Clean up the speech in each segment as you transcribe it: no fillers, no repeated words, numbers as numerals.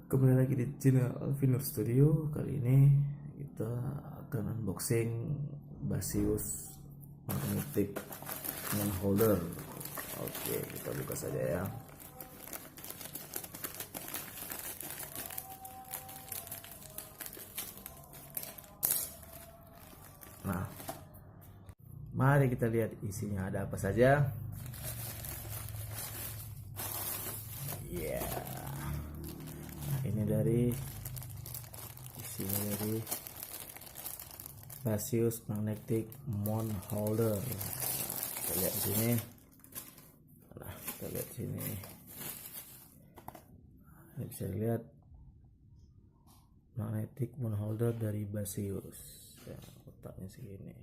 Kembali lagi di channel Alvinur Studio. Kali ini kita akan unboxing Basius Magnetic Non Holder. Oke, kita buka saja ya. Nah, mari kita lihat isinya ada apa saja. Ya, nah, ini dari isinya dari Basius Magnetic Mon Holder. Kita lihat di sini. Nah, kita lihat sini. Ini bisa dilihat Magnetic Mon Holder dari Basius. Ya, kotaknya segini.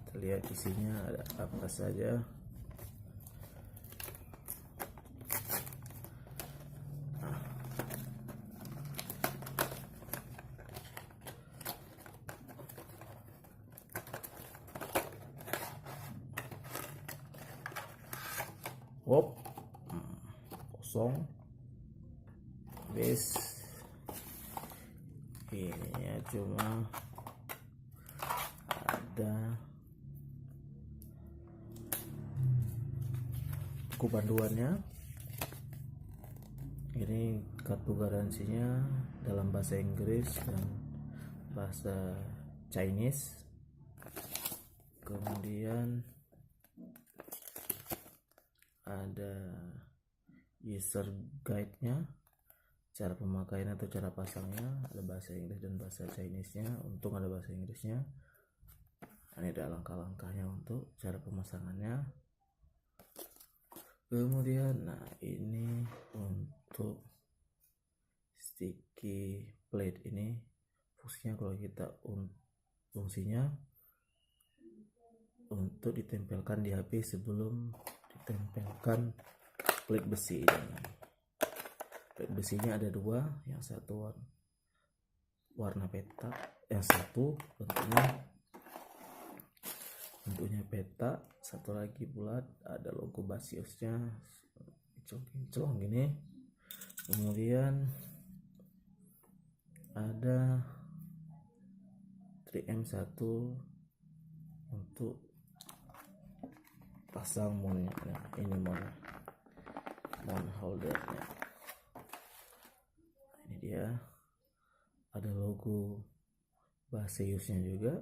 Kita lihat isinya ada apa saja. Hop, kosong. Habis ini ya, cuma ada buku panduannya. Ini kartu garansinya dalam bahasa Inggris dan bahasa Chinese. Kemudian ada user guide-nya, cara pemakaian atau cara pasangnya, ada bahasa Inggris dan bahasa Chinese-nya. Untung ada bahasa Inggrisnya. Ini ada langkah-langkahnya untuk cara pemasangannya. Kemudian nah ini untuk sticky plate. Ini fungsinya kalau kita fungsinya untuk ditempelkan di HP sebelum ditempelkan plate besi. Plate besinya ada dua, yang satu warna peta, yang satu bentuknya peta, satu lagi bulat, ada logo Basiusnya kinclong gini. Kemudian ada 3M1 untuk pasang monnya. Nah, ini mon holdernya. Ini dia, ada logo Basiusnya juga.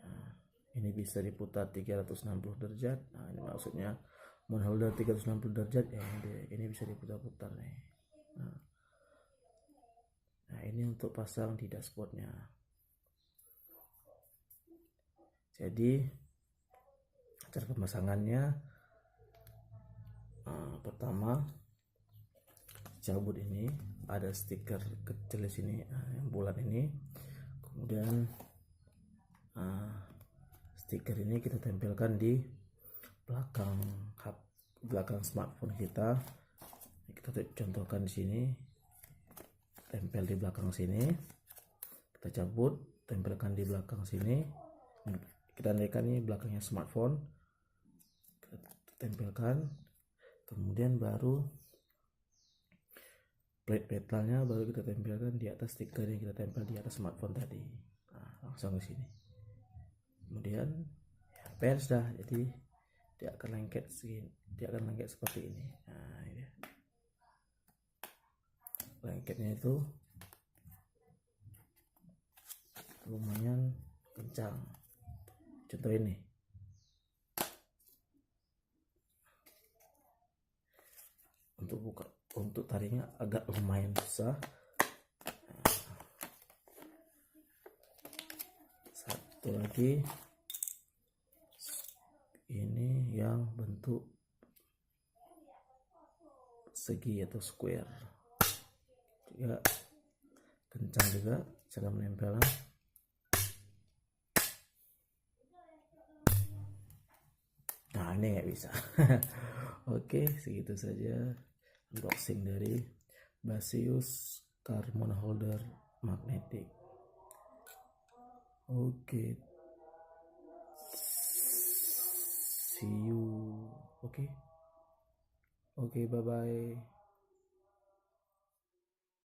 Nah, ini bisa diputar 360 derajat. Nah, ini maksudnya mon holder 360 derajat ya. Ini bisa diputar-putar nih. Nah, ini untuk pasang di dashboardnya. Jadi cara pemasangannya, pertama cabut ini, ada stiker kecil di sini, yang bulat ini. Kemudian stiker ini kita tempelkan di belakang smartphone kita. Kita contohkan di sini, tempel di belakang sini. Kita cabut, tempelkan di belakang sini. Kita naikkan ini belakangnya smartphone, kita tempelkan. Kemudian baru plate metalnya baru kita tempelkan di atas stiker yang kita tempel di atas smartphone tadi. Nah, langsung ke sini. Kemudian ya, beres dah. Jadi dia akan lengket seperti ini. Nah, ini dia. Lengketnya itu lumayan kencang. Contoh ini. Untuk tariknya agak lumayan susah. Satu lagi, ini yang bentuk segi atau square, juga kencang juga cara menempelnya. Nah, ini nggak bisa. Oke, segitu saja unboxing dari Basius Carbon Holder Magnetic. Oke, see you. Oke. Oke, bye bye.